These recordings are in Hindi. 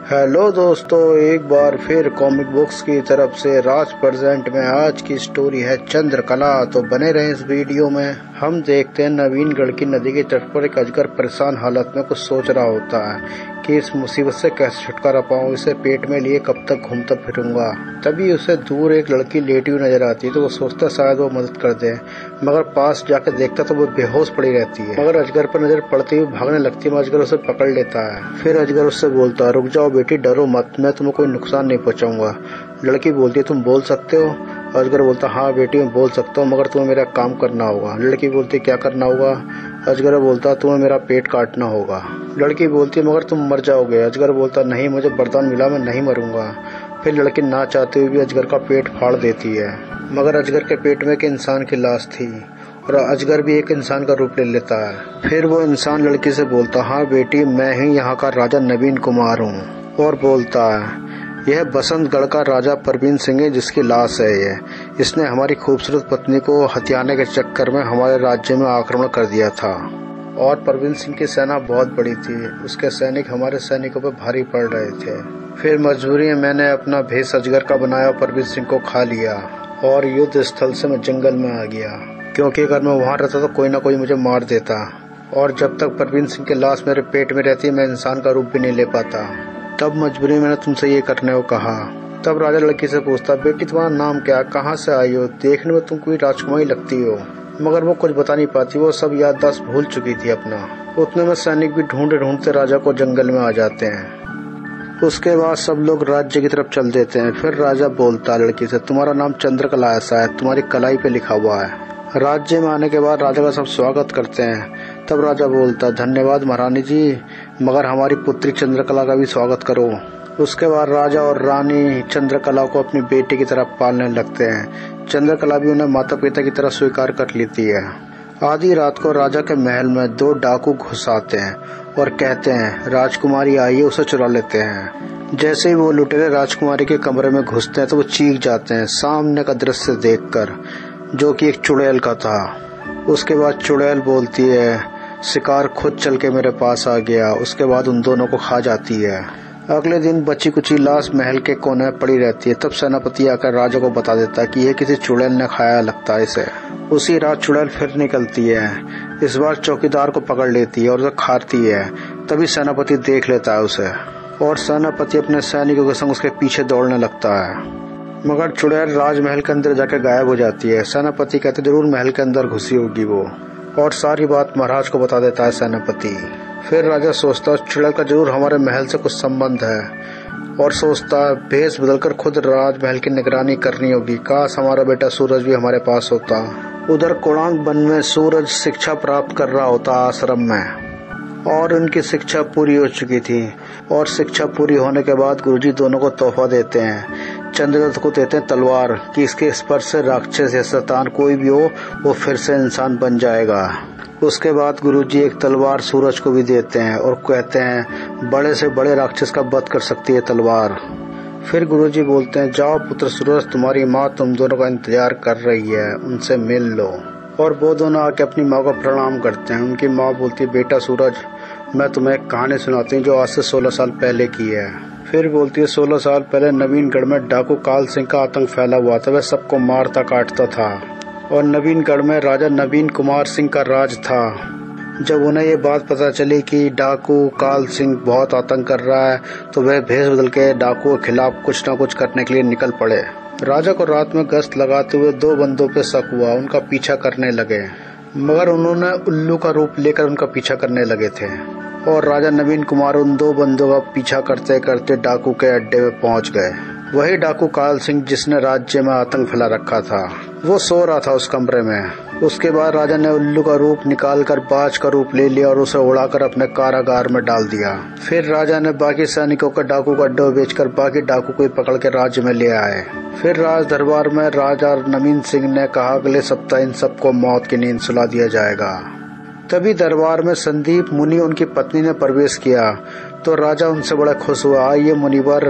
हेलो दोस्तों, एक बार फिर कॉमिक बुक्स की तरफ से राज प्रेजेंट में आज की स्टोरी है चंद्रकला। तो बने रहे इस वीडियो में। हम देखते हैं नवीनगढ़ की नदी के तट पर एक अजगर परेशान हालत में कुछ सोच रहा होता है कि इस मुसीबत से कैसे छुटकारा पाऊं, इसे पेट में लिए कब तक घूमता फिरूंगा। तभी उसे दूर एक लड़की लेटी हुई नजर आती है तो वो सोचता शायद वो मदद कर दे, मगर पास जाकर देखता तो वो बेहोश पड़ी रहती है। मगर अजगर पर नजर पड़ते ही भागने लगती है, अजगर उसे पकड़ लेता है। फिर अजगर उससे बोलता है, रुक जाओ बेटी, डरो मत, मैं तुम्हें कोई नुकसान नहीं पहुंचाऊंगा। लड़की बोलती है, तुम बोल सकते हो? अजगर बोलता, हाँ बेटी मैं बोल सकता हूँ, मगर तुम्हें मेरा काम करना होगा। लड़की बोलती, क्या करना होगा? अजगर बोलता, तुम्हें मेरा पेट काटना होगा। लड़की बोलती, मगर तुम मर जाओगे। अजगर बोलता, नहीं, मुझे वरदान मिला, मैं नहीं मरूंगा। फिर लड़की ना चाहते हुए भी अजगर का पेट फाड़ देती है, मगर अजगर के पेट में एक इंसान की लाश थी और अजगर भी एक इंसान का रूप ले लेता है। फिर वो इंसान लड़की से बोलता, हाँ बेटी, मैं ही यहाँ का राजा नवीन कुमार हूँ। और बोलता है, यह बसंतगढ़ का राजा परवीन सिंह है जिसकी लाश है ये। इसने हमारी खूबसूरत पत्नी को हथियाने के चक्कर में हमारे राज्य में आक्रमण कर दिया था। और परवीन सिंह की सेना बहुत बड़ी थी, उसके सैनिक हमारे सैनिकों पर भारी पड़ रहे थे। फिर मजबूरी में मैंने अपना भेष अजगर का बनाया, परवीन सिंह को खा लिया और युद्ध स्थल से मैं जंगल में आ गया, क्योंकि अगर मैं वहाँ रहता तो कोई ना कोई मुझे मार देता। और जब तक परवीन सिंह की लाश मेरे पेट में रहती मैं इंसान का रूप भी नहीं ले पाता। तब मजबूरी मैंने तुमसे ये करने को कहा। तब राजा लड़की से पूछता, बेटी तुम्हारा नाम क्या, कहाँ से आई हो? देखने में तुम कोई राजकुमारी लगती हो। मगर वो कुछ बता नहीं पाती, वो सब याददाश्त भूल चुकी थी अपना। उतने में सैनिक भी ढूंढते ढूंढते राजा को जंगल में आ जाते हैं। उसके बाद सब लोग राज्य की तरफ चल देते हैं। फिर राजा बोलता लड़की से, तुम्हारा नाम चंद्रकला ऐसा है, तुम्हारी कलाई पे लिखा हुआ है। राज्य में आने के बाद राजा का सब स्वागत करते हैं। तब राजा बोलता, धन्यवाद महारानी जी, मगर हमारी पुत्री चंद्रकला का भी स्वागत करो। उसके बाद राजा और रानी चंद्रकला को अपनी बेटी की तरह पालने लगते हैं। चंद्रकला भी उन्हें माता पिता की तरह स्वीकार कर लेती है। आधी रात को राजा के महल में दो डाकू घुस आते हैं और कहते हैं, राजकुमारी आइए, उसे चुरा लेते हैं। जैसे ही वो लुटेरे राजकुमारी के कमरे में घुसते हैं तो वो चीख जाते हैं सामने का दृश्य देखकर, जो कि एक चुड़ैल का था। उसके बाद चुड़ैल बोलती है, शिकार खुद चल के मेरे पास आ गया। उसके बाद उन दोनों को खा जाती है। अगले दिन बची कुची लाश महल के कोने में पड़ी रहती है। तब सेनापति आकर राजा को बता देता है कि यह किसी चुड़ैल ने खाया लगता है इसे। उसी रात चुड़ैल फिर निकलती है, इस बार चौकीदार को पकड़ लेती है और उसे खाती है। तभी सेनापति देख लेता है उसे और सेनापति अपने सैनिकों के संग उसके पीछे दौड़ने लगता है, मगर चुड़ैल राजमहल के अंदर जाकर गायब हो जाती है। सेनापति कहते, जरूर महल के अंदर घुसी होगी वो, और सारी बात महाराज को बता देता है सेनापति। फिर राजा सोचता है चुड़ैल का जरूर हमारे महल से कुछ संबंध है, और सोचता है भेष बदलकर खुद राजमहल की निगरानी करनी होगी। काश हमारा बेटा सूरज भी हमारे पास होता। उधर कोणांग वन में सूरज शिक्षा प्राप्त कर रहा होता आश्रम में, और उनकी शिक्षा पूरी हो चुकी थी। और शिक्षा पूरी होने के बाद गुरुजी दोनों को तोहफा देते हैं। चंद्रदत्त को देते हैं तलवार कि इसके स्पर्श से राक्षस या शैतान कोई भी हो वो फिर से इंसान बन जाएगा। उसके बाद गुरुजी एक तलवार सूरज को भी देते हैं और कहते हैं, बड़े से बड़े राक्षस का वध कर सकती है तलवार। फिर गुरुजी बोलते हैं, जाओ पुत्र सूरज, तुम्हारी माँ तुम दोनों का इंतजार कर रही है, उनसे मिल लो। और वो दोनों आके अपनी माँ को प्रणाम करते हैं। उनकी माँ बोलती है, बेटा सूरज, मैं तुम्हें एक कहानी सुनाती हूँ जो आज से 16 साल पहले की है। फिर बोलती है, 16 साल पहले नवीनगढ़ में डाकू काल सिंह का आतंक फैला हुआ था। वह सबको मारता काटता था और नवीनगढ़ में राजा नवीन कुमार सिंह का राज था। जब उन्हें ये बात पता चली कि डाकू काल सिंह बहुत आतंक कर रहा है तो वह भेष बदल के डाकुओं के खिलाफ कुछ न कुछ करने के लिए निकल पड़े। राजा को रात में गश्त लगाते हुए दो बंदों पे शक हुआ, उनका पीछा करने लगे, मगर उन्होंने उल्लू का रूप लेकर उनका पीछा करने लगे थे। और राजा नवीन कुमार उन दो बंदों का पीछा करते करते डाकू के अड्डे में पहुंच गए। वही डाकू काल सिंह जिसने राज्य में आतंक फैला रखा था, वो सो रहा था उस कमरे में। उसके बाद राजा ने उल्लू का रूप निकालकर बाज का रूप ले लिया और उसे उड़ाकर अपने कारागार में डाल दिया। फिर राजा ने बाकी सैनिकों का डाकू का अड्डा बेचकर बाकी डाकू को पकड़ के राज्य में ले आए। फिर राज दरबार में राजा नवीन सिंह ने कहा, अगले सप्ताह इन सबको मौत की नींद सुला दिया जाएगा। तभी दरबार में संदीप मुनि उनकी पत्नी ने प्रवेश किया तो राजा उनसे बड़ा खुश हुआ, आइए मुनिवर,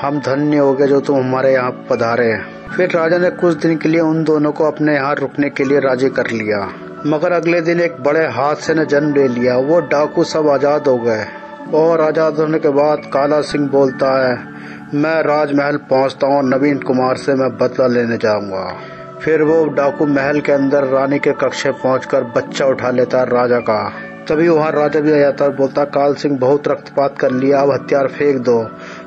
हम धन्य हो गए जो तुम हमारे यहाँ पधारे। फिर राजा ने कुछ दिन के लिए उन दोनों को अपने यहाँ रुकने के लिए राजी कर लिया, मगर अगले दिन एक बड़े हादसे ने जन्म ले लिया। वो डाकू सब आजाद हो गए और आजाद होने के बाद काला सिंह बोलता है, मैं राजमहल पहुंचता हूँ, नवीन कुमार से मैं बदला लेने जाऊंगा। फिर वो डाकू महल के अंदर रानी के कक्ष में पहुंचकर बच्चा उठा लेता है राजा का। तभी वहाँ राजा भी आ जाता है, बोलता काल सिंह बहुत रक्तपात कर लिया, अब हथियार फेंक दो।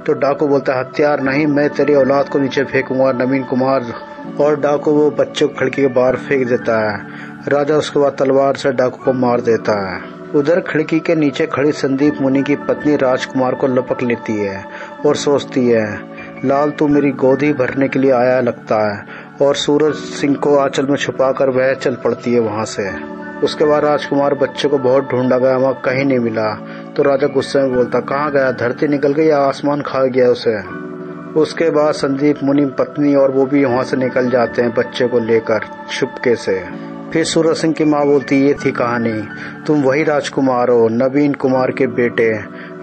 तो डाकू बोलता है हथियार नहीं, मैं तेरी औलाद को नीचे फेंकूंगा नवीन कुमार। और डाकू वो बच्चे को खिड़की के बाहर फेंक देता है। राजा उसके बाद तलवार से डाकू को मार देता है। उधर खिड़की के नीचे खड़ी संदीप मुनि की पत्नी राजकुमार को लपक लेती है और सोचती है, लाल तू मेरी गोदी भरने के लिए आया लगता है। और सूरज सिंह को आंचल में छुपाकर वह चल पड़ती है वहां से। उसके बाद राजकुमार बच्चे को बहुत ढूंढा गया, वहाँ कहीं नहीं मिला। तो राजा गुस्से में बोलता, कहाँ गया, धरती निकल गई या आसमान खा गया उसे। उसके बाद संदीप मुनि पत्नी और वो भी वहाँ से निकल जाते हैं बच्चे को लेकर चुपके से। फिर सूरज सिंह की माँ बोलती, ये थी कहानी, तुम वही राजकुमार हो, नवीन कुमार के बेटे,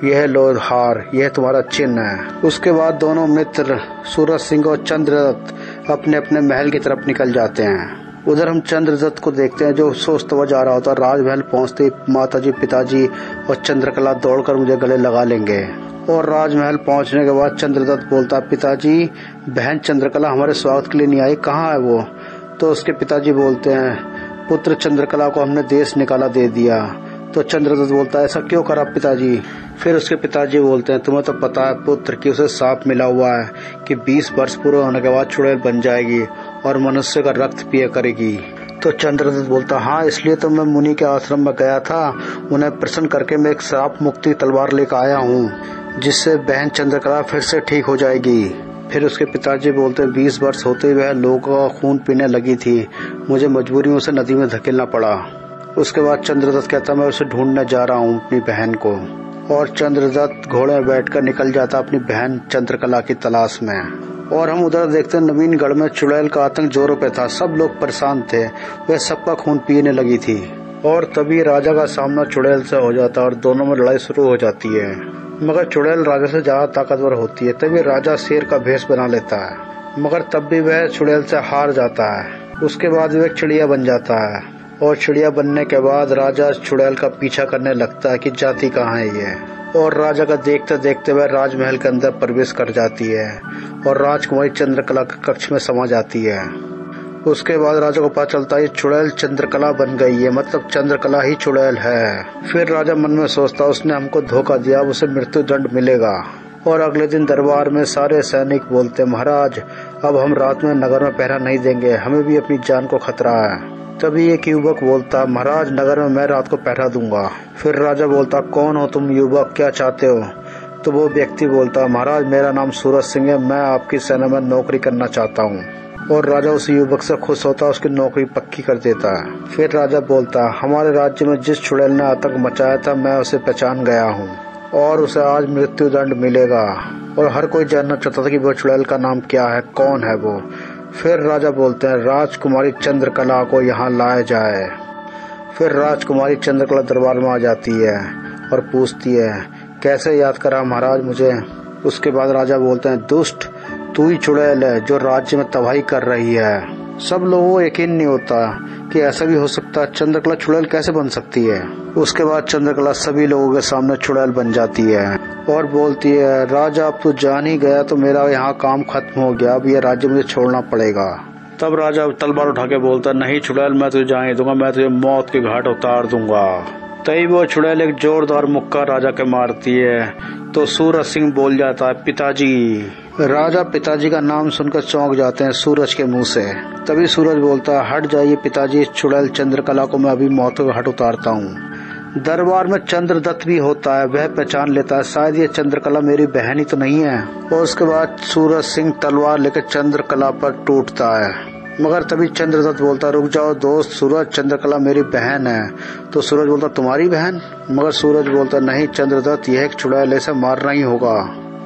यह लो हार, यह तुम्हारा चिन्ह है। उसके बाद दोनों मित्र सूरज सिंह और चंद्रदत्त अपने अपने महल की तरफ निकल जाते हैं। उधर हम चंद्रदत्त को देखते हैं जो सोचता हुआ जा रहा होता है, राजमहल पहुंचते माताजी पिताजी और चंद्रकला दौड़कर मुझे गले लगा लेंगे। और राजमहल पहुंचने के बाद चंद्रदत्त बोलता, पिताजी बहन चंद्रकला हमारे स्वागत के लिए नहीं आई, कहाँ है वो। तो उसके पिताजी बोलते हैं, पुत्र चंद्रकला को हमने देश निकाला दे दिया। तो चंद्रदत्त बोलता है, ऐसा क्यों करा पिताजी। फिर उसके पिताजी बोलते हैं, तुम्हें तो पता है पुत्र कि उसे सांप मिला हुआ है कि 20 वर्ष पूरे होने के बाद चुड़ैल बन जाएगी और मनुष्य का रक्त पिया करेगी। तो चंद्रदत्त बोलता, हाँ इसलिए तो मैं मुनि के आश्रम में गया था, उन्हें प्रसन्न करके मैं एक श्राप मुक्ति तलवार लेकर आया हूँ, जिससे बहन चंद्रकला फिर से ठीक हो जाएगी। फिर उसके पिताजी बोलते, 20 वर्ष होते हुए लोगों का खून पीने लगी थी, मुझे मजबूरी में उसे नदी में धकेलना पड़ा। उसके बाद चंद्रदत्त कहता, मैं उसे ढूंढने जा रहा हूँ अपनी बहन को। और चंद्रदत्त घोड़े में बैठकर निकल जाता अपनी बहन चंद्रकला की तलाश में। और हम उधर देखते हैं नवीनगढ़ में चुड़ैल का आतंक जोरों पे था, सब लोग परेशान थे, वह सबका खून पीने लगी थी। और तभी राजा का सामना चुड़ैल से हो जाता है और दोनों में लड़ाई शुरू हो जाती है। मगर चुड़ैल राजा से ज्यादा ताकतवर होती है। तभी राजा शेर का भेष बना लेता है, मगर तब भी वह चुड़ैल से हार जाता है। उसके बाद वह चिड़िया बन जाता है और चिड़िया बनने के बाद राजा चुड़ैल का पीछा करने लगता है कि जाती कहाँ है ये। और राजा का देखते देखते वह राजमहल के अंदर प्रवेश कर जाती है और राजकुमारी चंद्रकला के कक्ष में समा जाती है। उसके बाद राजा को पता चलता है चुड़ैल चंद्रकला बन गई है, मतलब चंद्रकला ही चुड़ैल है। फिर राजा मन में सोचता, उसने हमको धोखा दिया, उसे मृत्यु दंड मिलेगा। और अगले दिन दरबार में सारे सैनिक बोलते, महाराज अब हम रात में नगर में पहरा नहीं देंगे, हमें भी अपनी जान को खतरा है। तभी एक युवक बोलता, महाराज नगर में मैं रात को पहरा दूंगा। फिर राजा बोलता, कौन हो तुम युवक, क्या चाहते हो। तो वो व्यक्ति बोलता, महाराज मेरा नाम सूरज सिंह है, मैं आपकी सेना में नौकरी करना चाहता हूँ। और राजा उस युवक से खुश होता, उसकी नौकरी पक्की कर देता है। फिर राजा बोलता, हमारे राज्य में जिस चुड़ैल ने आतंक मचाया था मैं उसे पहचान गया हूँ और उसे आज मृत्यु दंड मिलेगा। और हर कोई जानना चाहता था कि वो चुड़ैल का नाम क्या है, कौन है वो। फिर राजा बोलते हैं, राजकुमारी चंद्रकला को यहाँ लाया जाए। फिर राजकुमारी चंद्रकला दरबार में आ जाती है और पूछती है, कैसे याद करा महाराज मुझे। उसके बाद राजा बोलते हैं, दुष्ट तू ही चुड़ैल है जो राज्य में तबाही कर रही है। सब लोगों को यकीन नहीं होता कि ऐसा भी हो सकता है, चंद्रकला चुड़ैल कैसे बन सकती है। उसके बाद चंद्रकला सभी लोगों के सामने चुड़ैल बन जाती है और बोलती है, राजा अब तू जान ही गया तो मेरा यहाँ काम खत्म हो गया, अब ये राज्य मुझे छोड़ना पड़ेगा। तब राजा तलवार उठा के बोलता, नहीं चुड़ैल मैं तुझे जाने दूंगा, मैं तुझे मौत के घाट उतार दूंगा। तभी वो चुड़ैल एक जोरदार मुक्का राजा के मारती है तो सूरज सिंह बोल जाता है, पिताजी। राजा पिताजी का नाम सुनकर चौंक जाते हैं सूरज के मुंह से। तभी सूरज बोलता है, हट जाइए पिताजी, इस चुड़ैल चंद्रकला को मैं अभी मौत के घाट उतारता हूँ। दरबार में चंद्रदत्त भी होता है, वह पहचान लेता है शायद ये चंद्रकला मेरी बहन ही तो नहीं है। और उसके बाद सूरज सिंह तलवार लेकर चंद्रकला पर टूटता है, मगर तभी चंद्रदत्त बोलता, रुक जाओ दोस्त, सूरज चंद्रकला मेरी बहन है। तो सूरज बोलता, तुम्हारी बहन। मगर सूरज बोलता, नहीं चंद्रदत्त, यह एक चुड़ैल, इसे मारना ही होगा।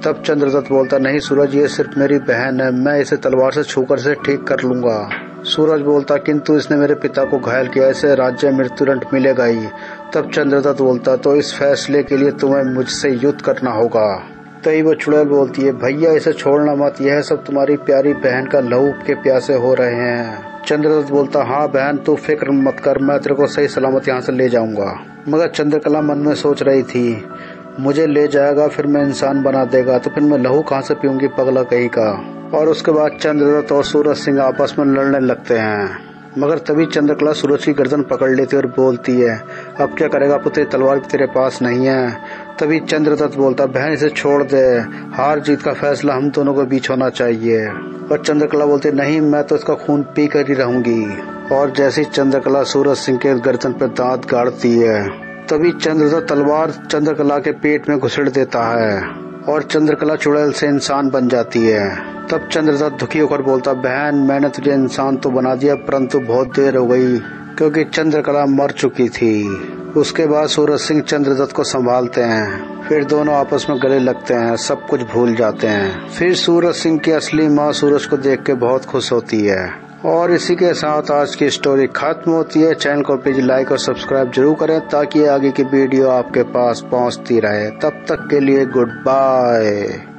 तब चंद्रदत्त बोलता, नहीं सूरज, ये सिर्फ मेरी बहन है, मैं इसे तलवार से छूकर से ठीक कर लूंगा। सूरज बोलता, किंतु इसने मेरे पिता को घायल किया, इसे राज्य मृत्युदंड मिलेगा ही। तब चंद्रदत्त बोलता, तो इस फैसले के लिए तुम्हें मुझसे युद्ध करना होगा। तभी वो चुड़ैल बोलती है, भैया इसे छोड़ना मत, यह सब तुम्हारी प्यारी बहन का लहू के प्यासे हो रहे हैं। चंद्रदत्त बोलता, हाँ बहन तू फिक्र मत कर, मैं तेरे को सही सलामत यहाँ से ले जाऊंगा। मगर चंद्रकला मन में सोच रही थी, मुझे ले जाएगा, फिर मैं इंसान बना देगा, तो फिर मैं लहू कहाँ से पीऊंगी पगला कहीं का। और उसके बाद चंद्रदत्त और सूरज सिंह आपस में लड़ने लगते हैं, मगर तभी चंद्रकला सूरज की गर्दन पकड़ लेती है और बोलती है, अब क्या करेगा पुत्र, तलवार भी तेरे पास नहीं है। तभी चंद्रदत्त बोलता, बहन इसे छोड़ दे, हार जीत का फैसला हम दोनों को बीच होना चाहिए। और चंद्रकला बोलती, नहीं, मैं तो इसका खून पी कर ही रहूंगी। और जैसी चंद्रकला सूरज सिंह के गर्दन पर दांत गाड़ती है, तभी चंद्रदत्त तलवार चंद्रकला के पेट में घुसेड़ देता है और चंद्रकला चुड़ैल से इंसान बन जाती है। तब चंद्रदत्त दुखी होकर बोलता, बहन मैंने तुझे इंसान तो बना दिया, परंतु बहुत देर हो गई क्योंकि चंद्रकला मर चुकी थी। उसके बाद सूरज सिंह चंद्रदत्त को संभालते हैं, फिर दोनों आपस में गले लगते हैं, सब कुछ भूल जाते हैं। फिर सूरज सिंह की असली माँ सूरज को देख के बहुत खुश होती है। और इसी के साथ आज की स्टोरी खत्म होती है। चैनल को प्लीज लाइक और सब्सक्राइब जरूर करें ताकि आगे की वीडियो आपके पास पहुंचती रहे। तब तक के लिए गुड बाय।